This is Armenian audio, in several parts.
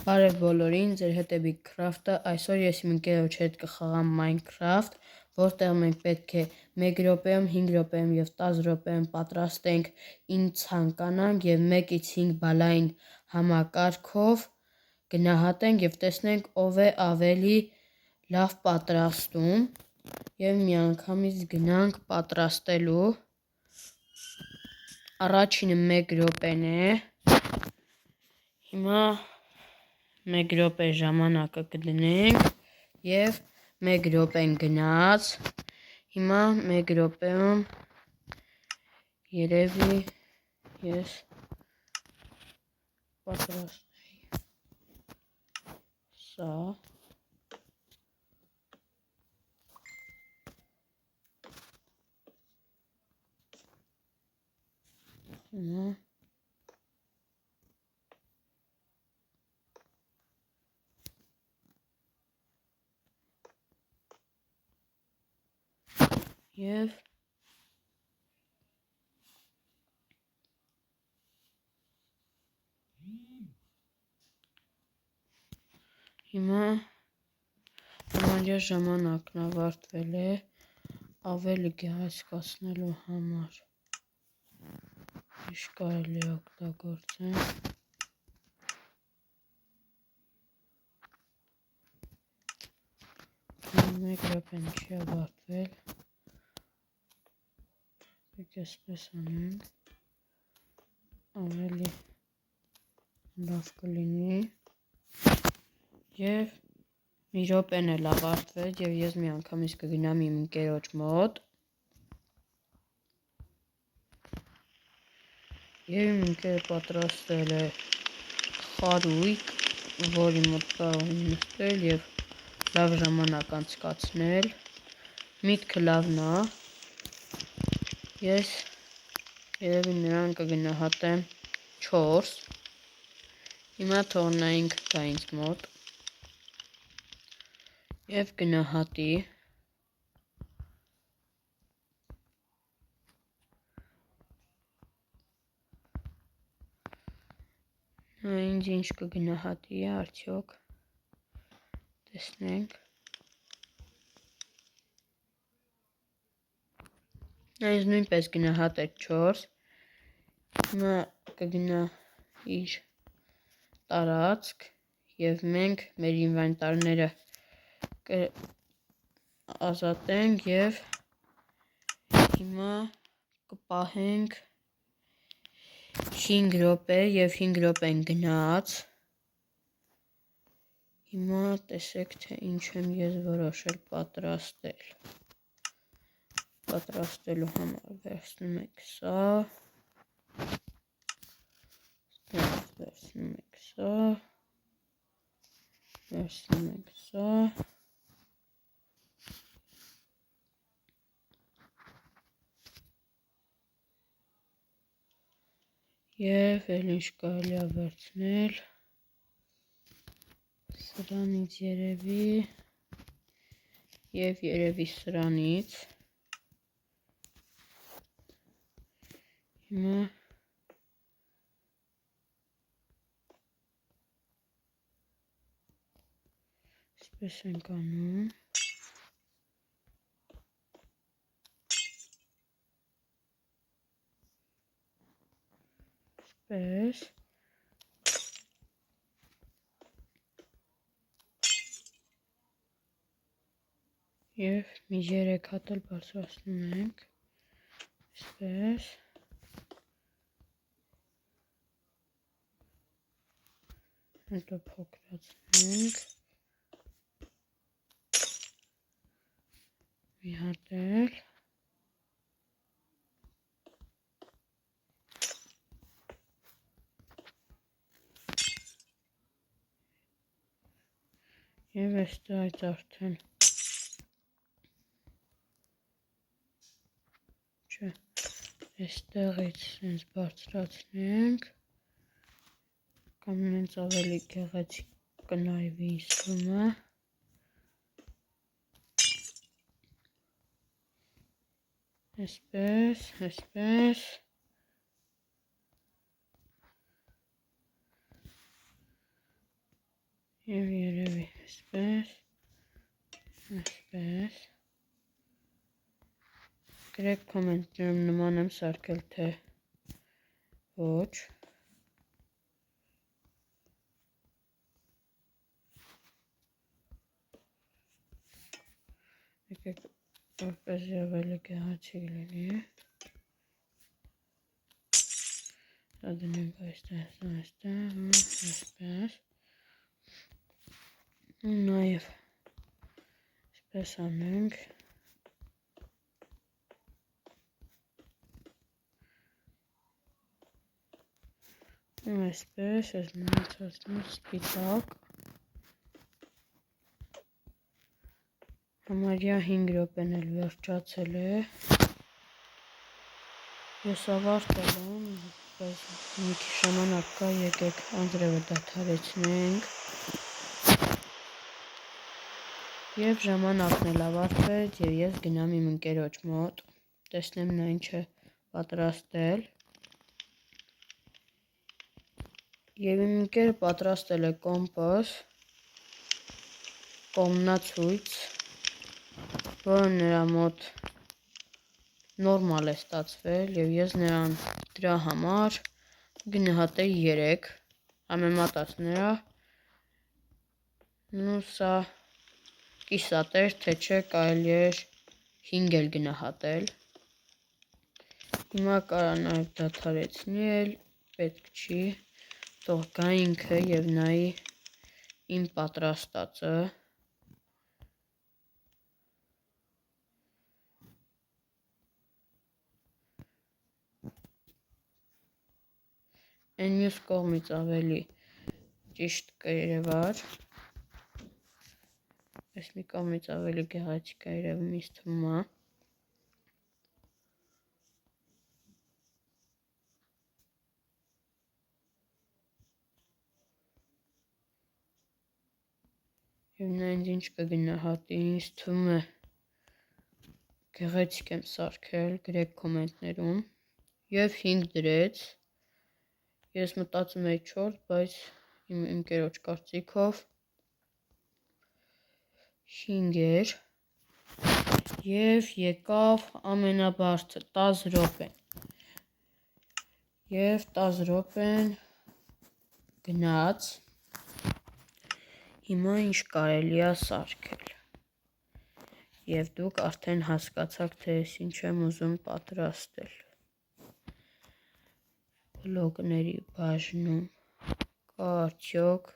Բարև բոլորին, ձեր հետ է Big Craft-ը, այսօր ես իմ ընկերոջ հետ կխաղամ Minecraft, որտեղ մենք պետք է 1 րոպեում, 5 րոպեում և 10 րոպեում պատրաստենք ինչ ցանկանանք և 1-ից 5 բալային համակարգով գնահատենք և տեսնենք ով է ավելի լավ պատրաստում և միանգամից գնանք պատրաստելու։ Առաջինը 1 րոպեն է, հիմա 1 րոպե ժամանակը կդնենք և 1 րոպեն գնաց, հիմա 1 րոպեում երևի ես պատրաստեի սա, հիմա և հիմա համարյա ժամանակն ավարտվել է, ավելի գեղեցկացնելու համար ինչ կարելի է օգտագործել, 1 րոպեն չի ավարտվել, պետք է այսպես անենք, ավելի լավ կլինի և մի րոպեն էլ ավարտվել և ես միանգամից կգնամ իմ ընկերոջ մոտ և իմ ընկերը պատրաստել է խարույկ, որի մոտ կարող եմ նստել և լավ ժամանակ անցկացնել, միտքը լավն է, ես երևի նրան կգնահատեմ 4, հիմա թողնենք գա ինձ մոտ և գնահատի, ինձ ինչ կգնահատի արդյոք, տեսնենք, ինձ նույնպես գնահատեց 4, հիմա կգնա իր տարածք և մենք մեր ինվենտարները կազատենք և հիմա կպահենք 5 րոպե և 5 րոպեն գնաց, հիմա տեսեք թե ինչ եմ ես որոշել պատրաստելու համար, վերցնում ենք սա, վերցնում ենք սա, վերցնում ենք սա, և էլ ինչ կարելի է վերցնել, սրանից երևի և երևի սրանից, հիմա այսպես ենք անում, այսպես, և մի 3 հատ էլ բարձրացնում ենք, այսպես, հետո փոքրացնենք, մի հատ էլ, և այստեղից արդեն, չէ, այստեղից սենց բարձրացնենք, կամ նենց ավելի գեղեցիկ կնայվի իսկումը, այսպես, այսպես, Եվ երևի այսպես, այսպես, գրեք կոմենտներում նման եմ սարքել, թե ոչ, եկեք որպես ավելի գեղեցիկ լինի, դա դնենք այստեղ, այսպես, նաև այսպես անենք, այսպես, այս մնացածն սպիտակ, համարյա 5 րոպեն էլ վերջացել է, ես ավարտել եմ, բայց մի քիչ ժամանակ կա, եկեք անձրևը դադարեցնենք, և ժամանակն էլ ավարտվեց, և ես գնամ իմ ընկերոջ մոտ, տեսնեմ նա ինչ է պատրաստել, և իմ ընկերը պատրաստել է կոմպոս, կողմնացույց, որը նրա մոտ նորմալ է ստացվել, և ես նրան դրա համար գնահատեի 3, համեմատած նրա, սա կիսատ էր, թե չէ կարելի էր 5 էլ գնահատել, հիմա կարա նաև դադարեցնի էլ, պետք չի, թող գա ինքը և նայի իմ պատրաստածը, այն մյուս կողմից ավելի ճիշտ կերևար, այս մի կողմից ավելի գեղեցիկ է երևում ինձ թվում է, և նա ինձ ինչ կգնահատի, ինձ թվում է գեղեցիկ եմ սարքել, գրեք կոմենտներում, և 5 դրեց, ես մտածում էի 4, բայց իմ ընկերոջ կարծիքով 5 էր, և եկավ ամենաբարձր 10 րոպեն, և 10 րոպեն գնաց, հիմա ինչ կարելի է սարքել, և դուք արդեն հասկացաք, թե ես ինչ եմ ուզում պատրաստել, բլոկների բաժնում կա արդյոք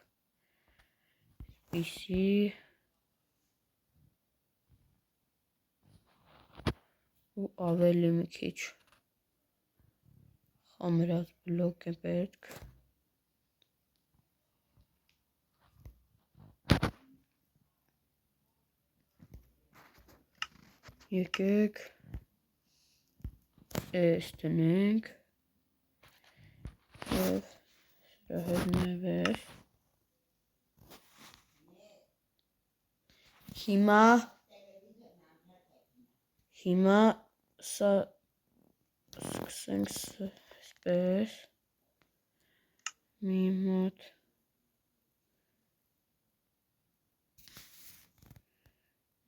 այսպիսի ու ավելի մի քիչ խամրած բլոկ է պետք, եկեք այս դնենք, և սրա հետ նվեր, հիմա սա սկսենք այսպես, մի մոտ,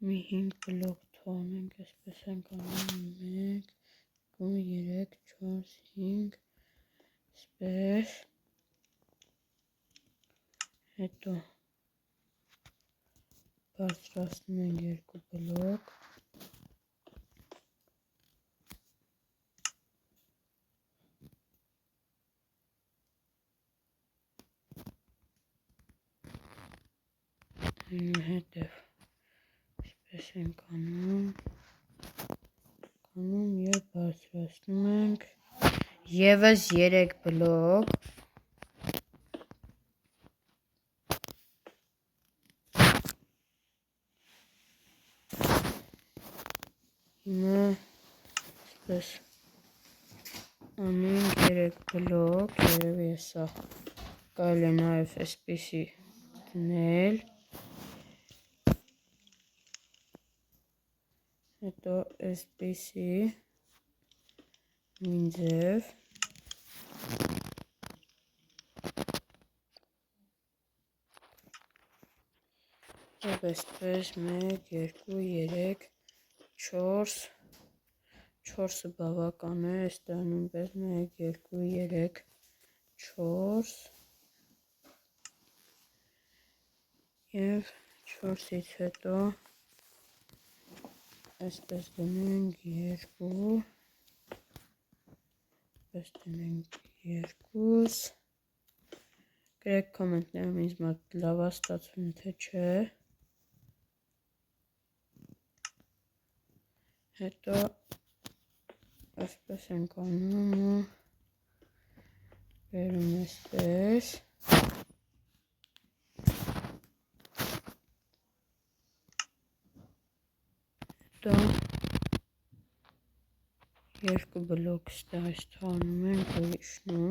մի 5 բլոկ թողնենք, այսպես ենք անում, 1, 2, 3, 4, 5, այսպես, հետո բարձրացնում ենք 2 բլոկ, այնուհետև այսպես ենք անում և բարձրացնում ենք ևս 3 բլոկ, հիմա այսպես անենք 3 բլոկ, երևի է սա կարելի է նաև այսպիսի դնել, հետո այսպիսի մի ձև, Այսպես 1, 2, 3, 4, 4-ը բավական է, այստեղ նույնպես 1, 2, 3, 4 և 4-ից հետո այսպես դնենք 2, այսպես դնենք 2, գրեք կոմենտներում ինձ մոտ լավ է ստացվում, թե չէ, հետո այսպես ենք անում ու բերում այսպես, հետո երկու բլոկ ստեղից թողնում ենք ու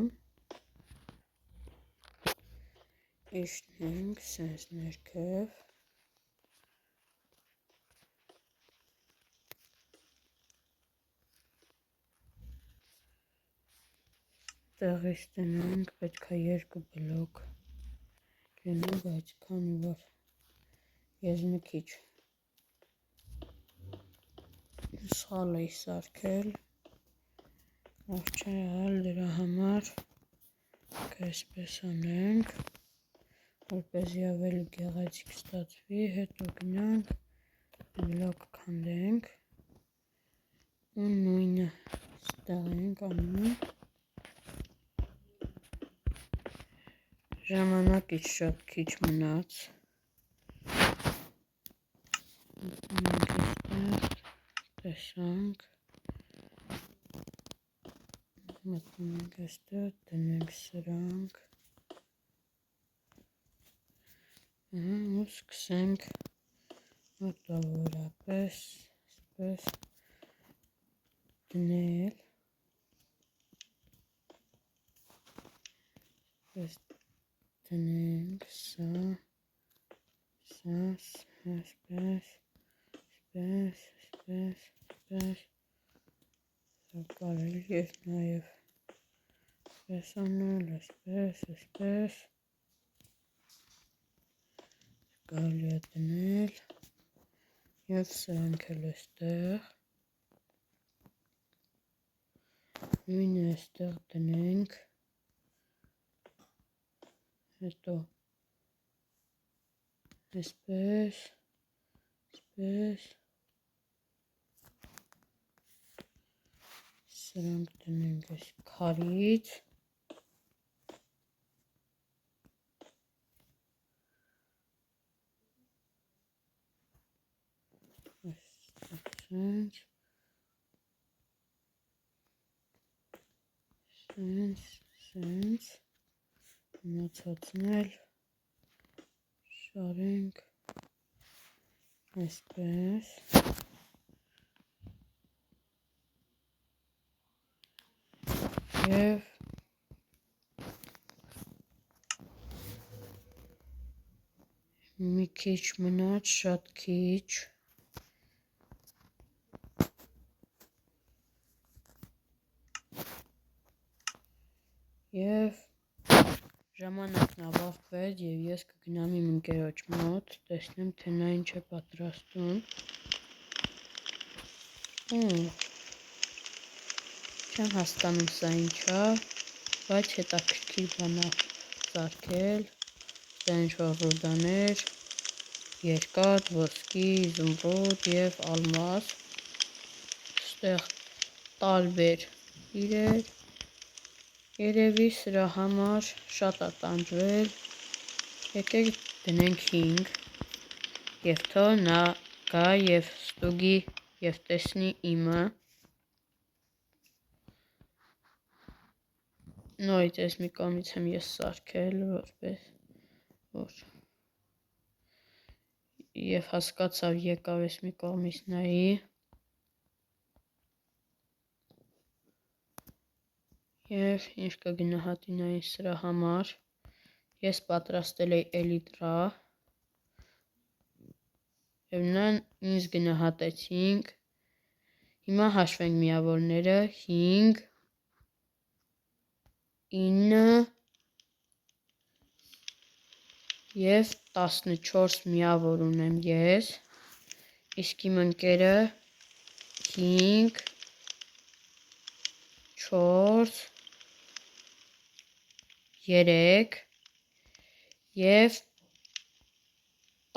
իջնենք սենց ներքև, տեղից դնենք, պետք է երկու բլոկ լինի, բայց քանի որ ես մի քիչ սխալ էի սարքել, լավ չէ եղել, դրա համար այսպես անենք, որպեսզի ավելի գեղեցիկ ստացվի, հետո գնանք, բլոկ քանդենք ու նույնը ստեղ ենք անում, ժամանակից շատ քիչ մնաց, տեսանք, մտնենք այստեղ, դնենք սրանք ու սկսենք մոտավորապես այսպես դնել, այսպես դնենք սա, այսպես, կարելի է նաև այսպես անել, այսպես, կարելի է դնել և սրանք էլ այստեղ, նույնը այստեղ դնենք, հետո այսպես, սրանք դնենք այս քարից, սենց, մնացածն էլ շարենք այսպես, և մի քիչ մնաց, շատ քիչ, և ժամանակն ավարտվեց և ես կգնամ իմ ընկերոջ մոտ, տեսնեմ թե նա ինչ է պատրաստում, չեմ հասկանում սա ինչ է, բայց հետաքրքիր բան է սարքել, դա ինչ-որ ռուդաներ, երկաթ, ոսկի, զմրուդ և ալմաս, ստեղ տարբեր իրեր, երևի սրա համար շատ է տանջվել, եկեք դնենք 5 և թող նա գա և ստուգի և տեսնի իմը, նորից ես մի կողմից եմ ես սարքել, որպես և հասկացավ եկավ ես մի կողմից նայի, և ինչ կգնահատի նա ինձ սրա համար, ես պատրաստել էի էլիտրա, և նրան ինձ գնահատեցինք, հիմա հաշվենք միավորները, 5, 9, և 14 միավոր ունեմ ես, իսկ իմ ընկերը 5, 4, 3 և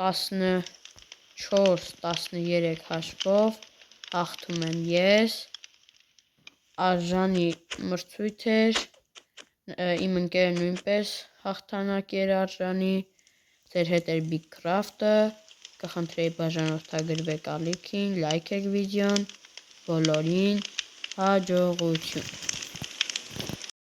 14-13 հաշվով հաղթում եմ ես, արժանի մրցույթ էր, իմ ընկերը նույնպես հաղթանակ էր արժանի, ձեր հետ էր Bigcraft-ը, կխնդրեի բաժանորդագրվեք ալիքին, լայքեք վիդեոն, բոլորին հաջողություն։